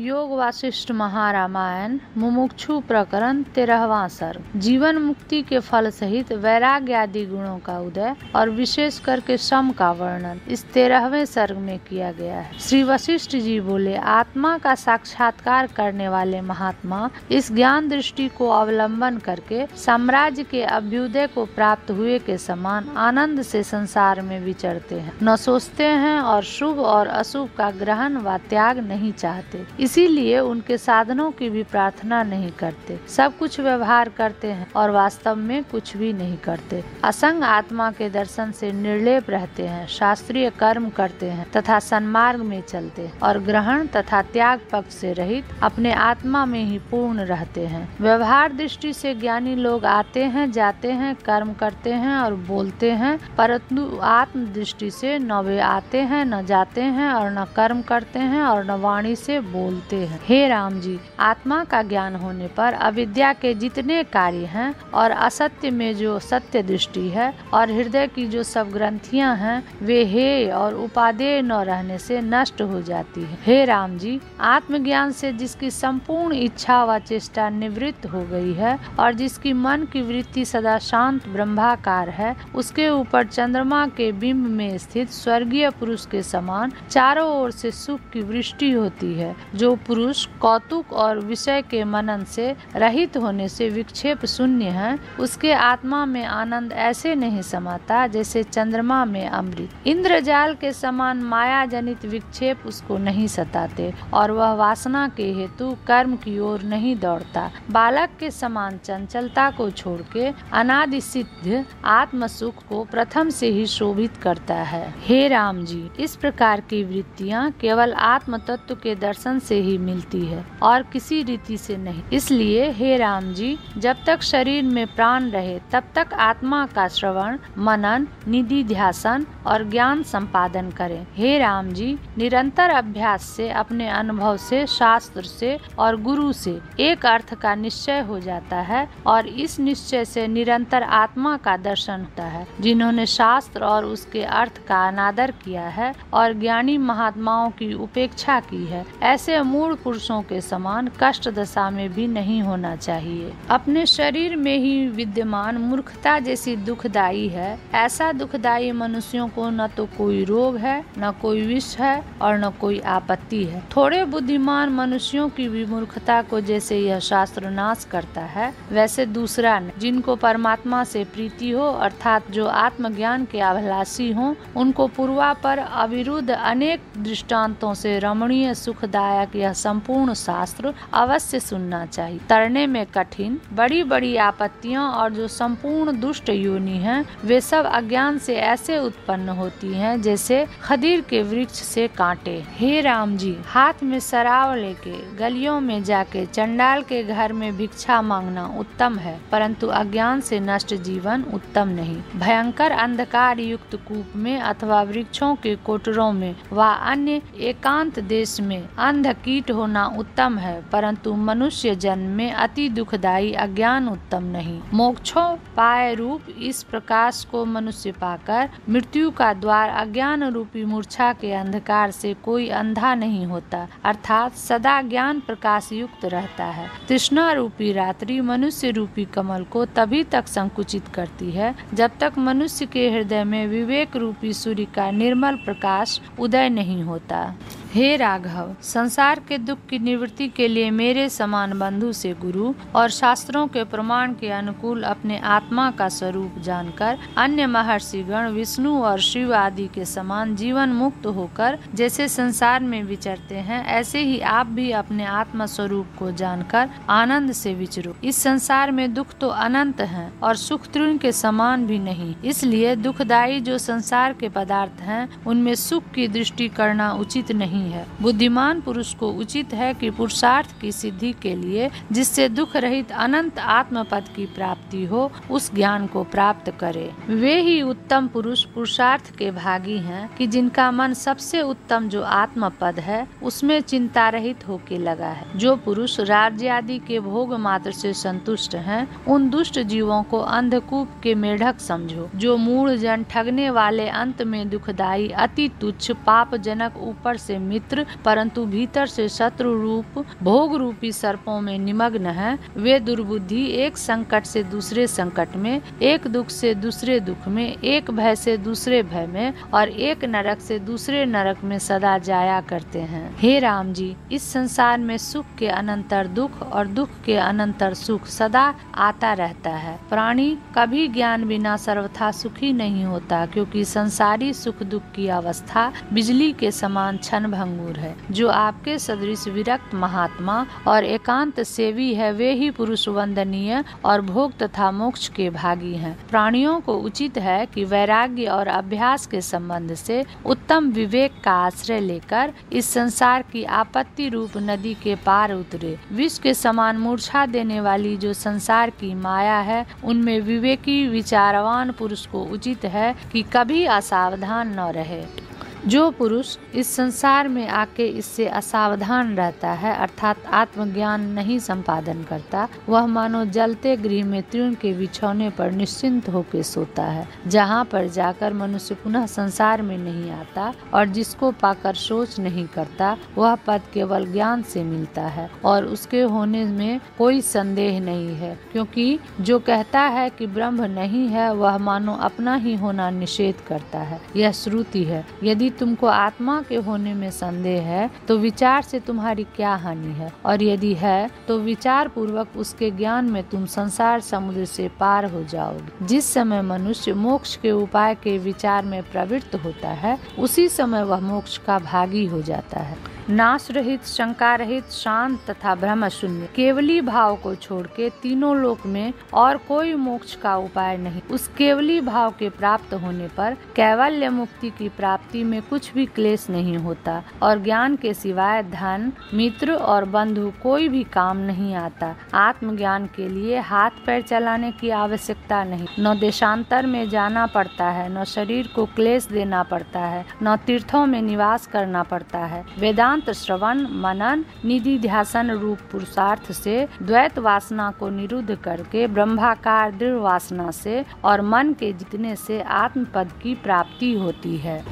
योग वासिष्ठ महारामायण मुमुक्षु प्रकरण 13वां सर्ग। जीवन मुक्ति के फल सहित वैराग्य आदि गुणों का उदय और विशेष करके सम का वर्णन इस 13वें सर्ग में किया गया है। श्री वशिष्ठ जी बोले, आत्मा का साक्षात्कार करने वाले महात्मा इस ज्ञान दृष्टि को अवलंबन करके साम्राज्य के अभ्युदय को प्राप्त हुए के समान आनंद से संसार में विचरते हैं, न सोचते हैं और शुभ और अशुभ का ग्रहण व त्याग नहीं चाहते। इसीलिए उनके साधनों की भी प्रार्थना नहीं करते, सब कुछ व्यवहार करते हैं और वास्तव में कुछ भी नहीं करते। असंग आत्मा के दर्शन से निर्लेप रहते हैं, शास्त्रीय कर्म करते हैं तथा सन्मार्ग में चलते हैं और ग्रहण तथा त्याग पक्ष से रहित अपने आत्मा में ही पूर्ण रहते हैं। व्यवहार दृष्टि से ज्ञानी लोग आते हैं, जाते हैं, कर्म करते हैं और बोलते हैं, परंतु आत्म दृष्टि से न वे आते हैं, न जाते हैं और न कर्म करते हैं और न वाणी से बोलते हैं। हे राम जी, आत्मा का ज्ञान होने पर अविद्या के जितने कार्य हैं और असत्य में जो सत्य दृष्टि है और हृदय की जो सब ग्रंथियां हैं वे हे और उपादेय न रहने से नष्ट हो जाती है। हे राम जी, आत्मज्ञान से जिसकी संपूर्ण इच्छा व चेष्टा निवृत्त हो गई है और जिसकी मन की वृत्ति सदा शांत ब्रह्माकार है, उसके ऊपर चंद्रमा के बिंब में स्थित स्वर्गीय पुरुष के समान चारों ओर से सुख की वृष्टि होती है। जो पुरुष कौतुक और विषय के मनन से रहित होने से विक्षेप शून्य है, उसके आत्मा में आनंद ऐसे नहीं समाता जैसे चंद्रमा में अमृत। इंद्रजाल के समान माया जनित विक्षेप उसको नहीं सताते और वह वासना के हेतु कर्म की ओर नहीं दौड़ता। बालक के समान चंचलता को छोड़ के अनादि सिद्ध आत्म सुख को प्रथम से ही शोभित करता है। हे राम जी, इस प्रकार की वृत्तियां केवल आत्म तत्व के दर्शन से ही मिलती है और किसी रीति से नहीं। इसलिए हे राम जी, जब तक शरीर में प्राण रहे तब तक आत्मा का श्रवण, मनन, निधि ध्यासन और ज्ञान संपादन करें। हे राम जी, निरंतर अभ्यास से, अपने अनुभव से, शास्त्र से और गुरु से एक अर्थ का निश्चय हो जाता है और इस निश्चय से निरंतर आत्मा का दर्शन होता है। जिन्होंने शास्त्र और उसके अर्थ का अनादर किया है और ज्ञानी महात्माओं की उपेक्षा की है, ऐसे मूढ़ पुरुषों के समान कष्ट दशा में भी नहीं होना चाहिए। अपने शरीर में ही विद्यमान मूर्खता जैसी दुखदायी है, ऐसा दुखदायी मनुष्यों को न तो कोई रोग है, न कोई विष है और न कोई आपत्ति है। थोड़े बुद्धिमान मनुष्यों की भी मूर्खता को जैसे यह शास्त्र नाश करता है, वैसे दूसरा नहीं। जिनको परमात्मा से प्रीति हो अर्थात जो आत्मज्ञान के अभिलाषी हो, उनको पूर्वापर अविरुद्ध अनेक दृष्टांतों से रमणीय सुखदायक यह संपूर्ण शास्त्र अवश्य सुनना चाहिए। तरने में कठिन बड़ी बड़ी आपत्तियां और जो संपूर्ण दुष्ट योनि हैं, वे सब अज्ञान से ऐसे उत्पन्न होती हैं जैसे खदीर के वृक्ष से कांटे। हे राम जी, हाथ में शराब लेके गलियों में जाके चंडाल के घर में भिक्षा मांगना उत्तम है, परंतु अज्ञान से नष्ट जीवन उत्तम नहीं। भयंकर अंधकार युक्त कूप में अथवा वृक्षों के कोटरों में व अन्य एकांत देश में अंध कीट होना उत्तम है, परंतु मनुष्य जन्म में अति दुखदायी अज्ञान उत्तम नहीं। मोक्षों पाय रूप इस प्रकाश को मनुष्य पाकर मृत्यु का द्वार अज्ञान रूपी मूर्छा के अंधकार से कोई अंधा नहीं होता, अर्थात सदा ज्ञान प्रकाश युक्त रहता है। तृष्णा रूपी रात्रि मनुष्य रूपी कमल को तभी तक संकुचित करती है जब तक मनुष्य के हृदय में विवेक रूपी सूर्य का निर्मल प्रकाश उदय नहीं होता। हे राघव, संसार के दुख की निवृत्ति के लिए मेरे समान बंधु से गुरु और शास्त्रों के प्रमाण के अनुकूल अपने आत्मा का स्वरूप जानकर अन्य महर्षिगण विष्णु और शिव आदि के समान जीवन मुक्त होकर जैसे संसार में विचरते हैं, ऐसे ही आप भी अपने आत्मा स्वरूप को जानकर आनंद से विचरो। इस संसार में दुख तो अनंत हैं और सुख तृण के समान भी नहीं, इसलिए दुखदायी जो संसार के पदार्थ हैं उनमें सुख की दृष्टि करना उचित नहीं है। बुद्धिमान पुरुष को उचित है कि पुरुषार्थ की सिद्धि के लिए जिससे दुख रहित अनंत आत्म पद की प्राप्ति हो, उस ज्ञान को प्राप्त करे। वे ही उत्तम पुरुष पुरुषार्थ के भागी हैं कि जिनका मन सबसे उत्तम जो आत्म पद है उसमें चिंता रहित होके लगा है। जो पुरुष राज्य आदि के भोग मात्र से संतुष्ट हैं, उन दुष्ट जीवों को अंधकूप के मेढक समझो। जो मूढ़ जन ठगने वाले अंत में दुखदायी अति तुच्छ पाप जनक ऊपर से मित्र परंतु भीतर से शत्रु रूप भोग रूपी सर्पों में निमग्न हैं, वे दुर्बुद्धि एक संकट से दूसरे संकट में, एक दुख से दूसरे दुख में, एक भय से दूसरे भय में और एक नरक से दूसरे नरक में सदा जाया करते हैं। हे राम जी, इस संसार में सुख के अनंतर दुख और दुख के अनंतर सुख सदा आता रहता है। प्राणी कभी ज्ञान बिना सर्वथा सुखी नहीं होता, क्योंकि संसारी सुख दुख की अवस्था बिजली के समान क्षण भंगुर है। जो आपके सदृश विरक्त महात्मा और एकांत सेवी है, वे ही पुरुष वंदनीय और भोग तथा मोक्ष के भागी हैं। प्राणियों को उचित है कि वैराग्य और अभ्यास के संबंध से उत्तम विवेक का आश्रय लेकर इस संसार की आपत्ति रूप नदी के पार उतरे। विष के समान मूर्छा देने वाली जो संसार की माया है, उनमें विवेकी विचारवान पुरुष को उचित है कि कभी असावधान न रहे। जो पुरुष इस संसार में आके इससे असावधान रहता है, अर्थात आत्मज्ञान नहीं संपादन करता, वह मानो जलते गृह में तृण के बिछौने पर निश्चिंत होकर सोता है, जहाँ पर जाकर मनुष्य पुनः संसार में नहीं आता और जिसको पाकर सोच नहीं करता। वह पद केवल ज्ञान से मिलता है और उसके होने में कोई संदेह नहीं है, क्योंकि जो कहता है कि ब्रह्म नहीं है, वह मानो अपना ही होना निषेध करता है। यह श्रुति है। यदि तुमको आत्मा के होने में संदेह है तो विचार से तुम्हारी क्या हानि है, और यदि है तो विचार पूर्वक उसके ज्ञान में तुम संसार समुद्र से पार हो जाओगे। जिस समय मनुष्य मोक्ष के उपाय के विचार में प्रवृत्त होता है, उसी समय वह मोक्ष का भागी हो जाता है। नाश रहित, शंका रहित, शांत तथा भ्रम शून्य केवली भाव को छोड़ के तीनों लोक में और कोई मोक्ष का उपाय नहीं। उस केवली भाव के प्राप्त होने पर कैवल्य मुक्ति की प्राप्ति में कुछ भी क्लेश नहीं होता और ज्ञान के सिवाय धन, मित्र और बंधु कोई भी काम नहीं आता। आत्मज्ञान के लिए हाथ पैर चलाने की आवश्यकता नहीं, न देशांतर में जाना पड़ता है, न शरीर को क्लेश देना पड़ता है, न तीर्थों में निवास करना पड़ता है। वेदांत श्रवण, मनन, निधि ध्यासन रूप पुरुषार्थ से द्वैत वासना को निरुद्ध करके ब्रह्माकार दृढ़ वासना से और मन के जीतने से आत्म पद की प्राप्ति होती है।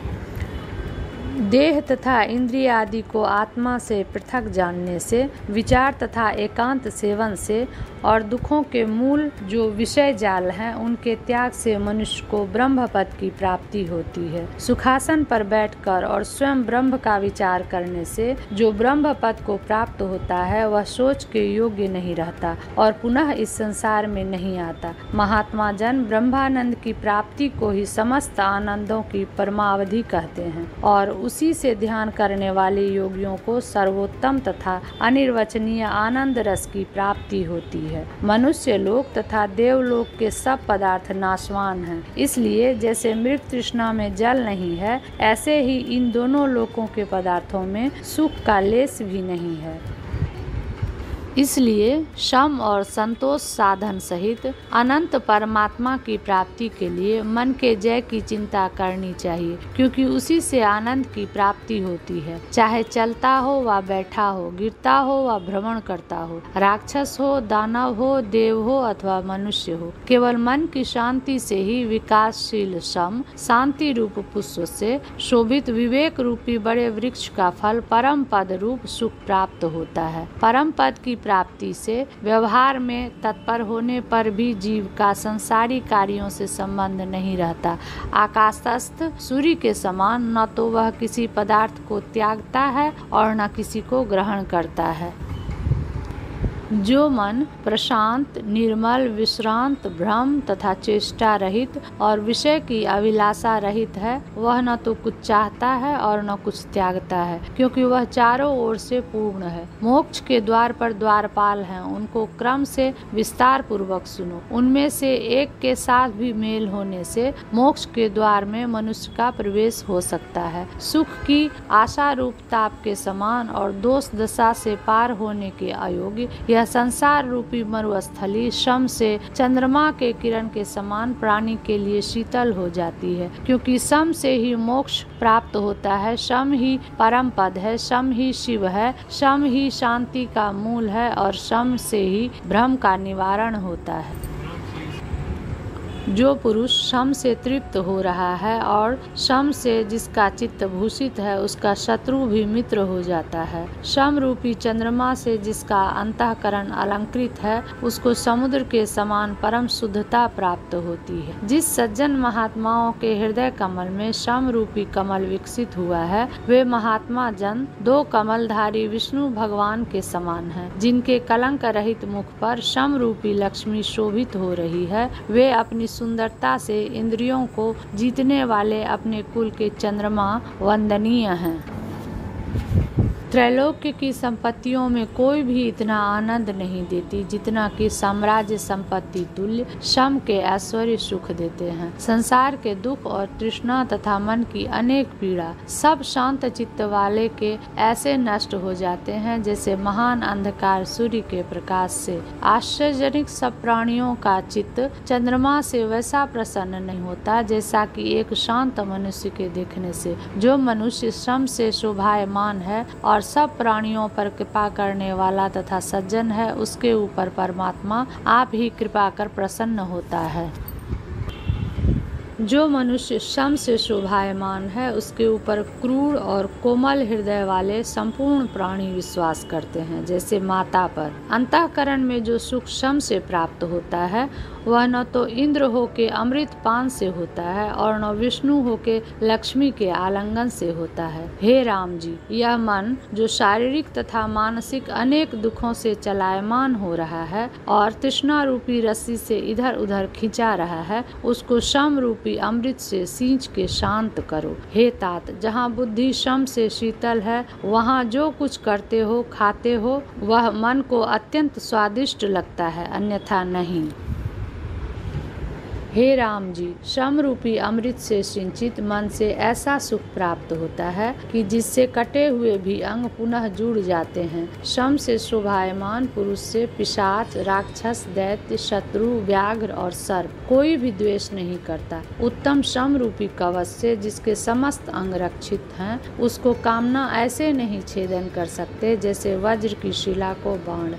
देह तथा इंद्रिय आदि को आत्मा से पृथक जानने से, विचार तथा एकांत सेवन से और दुखों के मूल जो विषय जाल हैं, उनके त्याग से मनुष्य को ब्रह्म पद की प्राप्ति होती है। सुखासन पर बैठकर और स्वयं ब्रह्म का विचार करने से जो ब्रह्म पद को प्राप्त होता है, वह सोच के योग्य नहीं रहता और पुनः इस संसार में नहीं आता। महात्मा जन ब्रह्मानंद की प्राप्ति को ही समस्त आनंदों की परमावधि कहते हैं और उसी से ध्यान करने वाले योगियों को सर्वोत्तम तथा अनिर्वचनीय आनंद रस की प्राप्ति होती है। मनुष्य लोक तथा देवलोक के सब पदार्थ नाशवान हैं, इसलिए जैसे मृग तृष्णा में जल नहीं है, ऐसे ही इन दोनों लोकों के पदार्थों में सुख का लेस भी नहीं है। इसलिए शम और संतोष साधन सहित अनंत परमात्मा की प्राप्ति के लिए मन के जय की चिंता करनी चाहिए, क्योंकि उसी से आनंद की प्राप्ति होती है। चाहे चलता हो व बैठा हो, गिरता हो व भ्रमण करता हो, राक्षस हो, दानव हो, देव हो अथवा मनुष्य हो, केवल मन की शांति से ही विकासशील शम शांति रूप पुष्प से शोभित विवेक रूपी बड़े वृक्ष का फल परम पद रूप सुख प्राप्त होता है। परम पद की प्राप्ति से व्यवहार में तत्पर होने पर भी जीव का संसारी कार्यों से संबंध नहीं रहता। आकाशस्थ सूर्य के समान न तो वह किसी पदार्थ को त्यागता है और न किसी को ग्रहण करता है। जो मन प्रशांत, निर्मल, विश्रांत, भ्रम तथा चेष्टा रहित और विषय की अभिलाषा रहित है, वह न तो कुछ चाहता है और न कुछ त्यागता है, क्योंकि वह चारों ओर से पूर्ण है। मोक्ष के द्वार पर द्वारपाल हैं, उनको क्रम से विस्तार पूर्वक सुनो। उनमें से एक के साथ भी मेल होने से मोक्ष के द्वार में मनुष्य का प्रवेश हो सकता है। सुख की आशा रूप ताप के समान और दोष दशा से पार होने के अयोग्य यह संसार रूपी मरुस्थली शम से चंद्रमा के किरण के समान प्राणी के लिए शीतल हो जाती है, क्योंकि शम से ही मोक्ष प्राप्त होता है। शम ही परम पद है, शम ही शिव है, शम ही शांति का मूल है और शम से ही भ्रम का निवारण होता है। जो पुरुष शम से तृप्त हो रहा है और शम से जिसका चित्त भूषित है उसका शत्रु भी मित्र हो जाता है। शम रूपी चंद्रमा से जिसका अंतःकरण अलंकृत है उसको समुद्र के समान परम शुद्धता प्राप्त होती है। जिस सज्जन महात्माओं के हृदय कमल में शम रूपी कमल विकसित हुआ है वे महात्मा जन 2 कमलधारी विष्णु भगवान के समान हैं। जिनके कलंक रहित मुख पर शम रूपी लक्ष्मी शोभित हो रही है वे अपनी सुंदरता से इंद्रियों को जीतने वाले अपने कुल के चंद्रमा वंदनीय हैं। त्रैलोक्य की संपत्तियों में कोई भी इतना आनंद नहीं देती जितना कि साम्राज्य संपत्ति तुल्य शम के ऐश्वर्य सुख देते हैं। संसार के दुख और तृष्णा तथा मन की अनेक पीड़ा सब शांत चित्त वाले के ऐसे नष्ट हो जाते हैं जैसे महान अंधकार सूर्य के प्रकाश से। आश्चर्यजनक सब प्राणियों का चित्त चंद्रमा से वैसा प्रसन्न नहीं होता जैसा कि एक शांत मनुष्य के देखने से। जो मनुष्य शम से शोभायमान है और सब प्राणियों पर कृपा करने वाला तथा सज्जन है उसके ऊपर परमात्मा आप ही कृपा कर प्रसन्न होता है। जो मनुष्य शम से शोभायमान है उसके ऊपर क्रूर और कोमल हृदय वाले संपूर्ण प्राणी विश्वास करते हैं जैसे माता पर। अंतःकरण में जो सुख शम से प्राप्त होता है वह न तो इंद्र हो के अमृत पान से होता है और न विष्णु हो के लक्ष्मी के आलिंगन से होता है। हे राम जी, यह मन जो शारीरिक तथा मानसिक अनेक दुखों से चलायमान हो रहा है और तृष्णा रूपी रस्सी से इधर उधर खिंचा रहा है उसको शम रूपी अमृत से सींच के शांत करो। हे तात, जहाँ बुद्धि शम से शीतल है वहाँ जो कुछ करते हो खाते हो वह मन को अत्यंत स्वादिष्ट लगता है, अन्यथा नहीं। हे राम जी, शम रूपी अमृत से सिंचित मन से ऐसा सुख प्राप्त होता है कि जिससे कटे हुए भी अंग पुनः जुड़ जाते हैं। शम से शोभायमान पुरुष से पिशाच, राक्षस, दैत्य, शत्रु, व्याघ्र और सर्प कोई भी द्वेष नहीं करता। उत्तम शम रूपी कवच से जिसके समस्त अंग रक्षित हैं उसको कामना ऐसे नहीं छेदन कर सकते जैसे वज्र की शिला को बाण।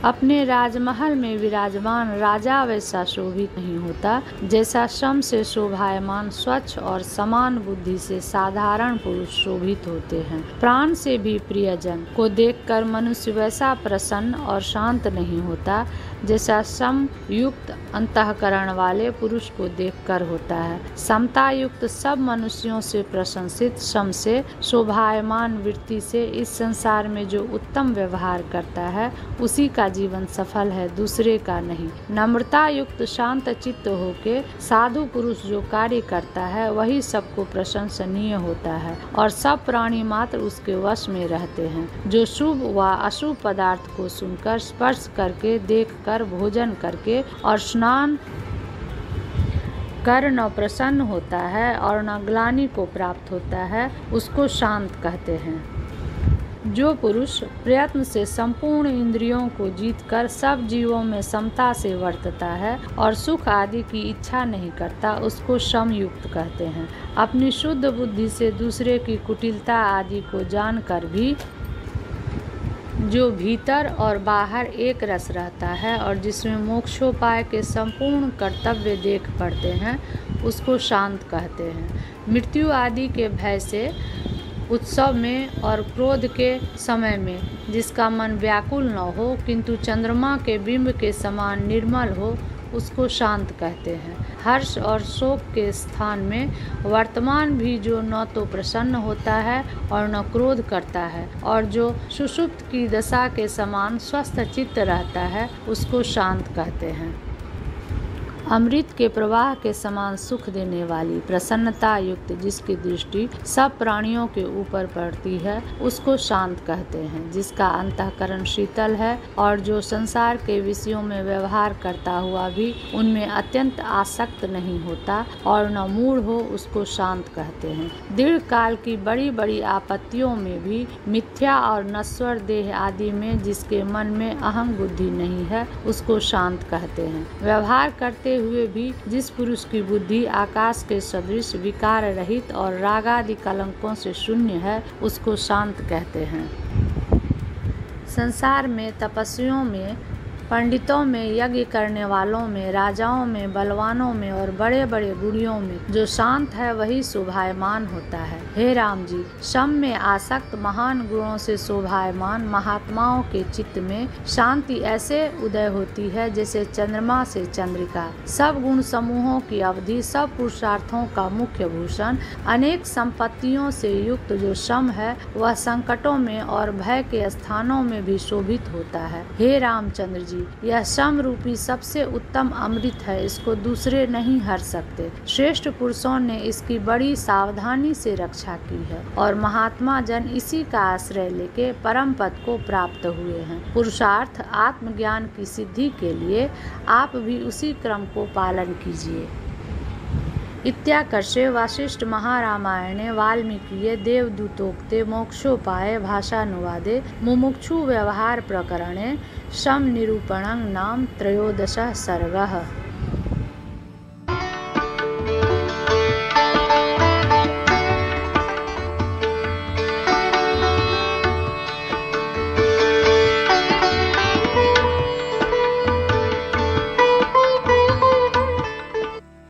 अपने राजमहल में विराजमान राजा वैसा शोभित नहीं होता जैसा शम से शोभायमान स्वच्छ और समान बुद्धि से साधारण पुरुष शोभित होते हैं। प्राण से भी प्रियजन को देखकर मनुष्य वैसा प्रसन्न और शांत नहीं होता जैसा सम युक्त अंतःकरण वाले पुरुष को देखकर होता है। समता युक्त सब मनुष्यों से प्रशंसित शम से शोभायमान वृत्ति से इस संसार में जो उत्तम व्यवहार करता है उसी का जीवन सफल है, दूसरे का नहीं। नम्रता युक्त शांत चित्त होके साधु पुरुष जो कार्य करता है वही सबको प्रशंसनीय होता है और सब प्राणी मात्र उसके वश में रहते हैं। जो शुभ व अशुभ पदार्थ को सुनकर, स्पर्श करके, देखकर, भोजन करके और स्नान कर न प्रसन्न होता है और न ग्लानि को प्राप्त होता है उसको शांत कहते हैं। जो पुरुष प्रयत्न से संपूर्ण इंद्रियों को जीतकर सब जीवों में समता से वर्तता है और सुख आदि की इच्छा नहीं करता उसको शम युक्त कहते हैं। अपनी शुद्ध बुद्धि से दूसरे की कुटिलता आदि को जानकर भी जो भीतर और बाहर एक रस रहता है और जिसमें मोक्षोपाय के संपूर्ण कर्तव्य देख पड़ते हैं उसको शांत कहते हैं। मृत्यु आदि के भय से उत्सव में और क्रोध के समय में जिसका मन व्याकुल न हो किंतु चंद्रमा के बिंब के समान निर्मल हो उसको शांत कहते हैं। हर्ष और शोक के स्थान में वर्तमान भी जो न तो प्रसन्न होता है और न क्रोध करता है और जो सुषुप्त की दशा के समान स्वस्थ चित्त रहता है उसको शांत कहते हैं। अमृत के प्रवाह के समान सुख देने वाली प्रसन्नता युक्त जिसकी दृष्टि सब प्राणियों के ऊपर पड़ती है उसको शांत कहते हैं। जिसका अंतःकरण शीतल है और जो संसार के विषयों में व्यवहार करता हुआ भी उनमें अत्यंत आसक्त नहीं होता और न मूढ़ हो उसको शांत कहते हैं। दीर्घ काल की बड़ी बड़ी आपत्तियों में भी मिथ्या और नश्वर देह आदि में जिसके मन में अहम बुद्धि नहीं है उसको शांत कहते हैं। व्यवहार करते हुए भी जिस पुरुष की बुद्धि आकाश के सदृश विकार रहित और रागादि कलंकों से शून्य है उसको शांत कहते हैं। संसार में तपस्वियों में पंडितों में, यज्ञ करने वालों में, राजाओं में, बलवानों में और बड़े बड़े गुणियों में जो शांत है वही शोभायमान होता है। हे राम जी, शम में आसक्त महान गुणों से शोभायमान महात्माओं के चित्त में शांति ऐसे उदय होती है जैसे चंद्रमा से चंद्रिका। सब गुण समूहों की अवधि, सब पुरुषार्थों का मुख्य भूषण, अनेक संपत्तियों से युक्त जो शम है वह संकटों में और भय के स्थानों में भी शोभित होता है। हे रामचंद्र जी, यह शम रूपी सबसे उत्तम अमृत है, इसको दूसरे नहीं हर सकते। श्रेष्ठ पुरुषों ने इसकी बड़ी सावधानी से रक्षा की है और महात्मा जन इसी का आश्रय लेके परम पद को प्राप्त हुए हैं। पुरुषार्थ आत्मज्ञान की सिद्धि के लिए आप भी उसी क्रम को पालन कीजिए। इत्याकर्षे वसिष्ठ महारामायणे वाल्मीकिये देवदूतोक्ते मोक्षोपाये भाषानुवादे मुमुक्षु व्यवहार प्रकरणे शम निरूपणं नाम 13 सर्गः।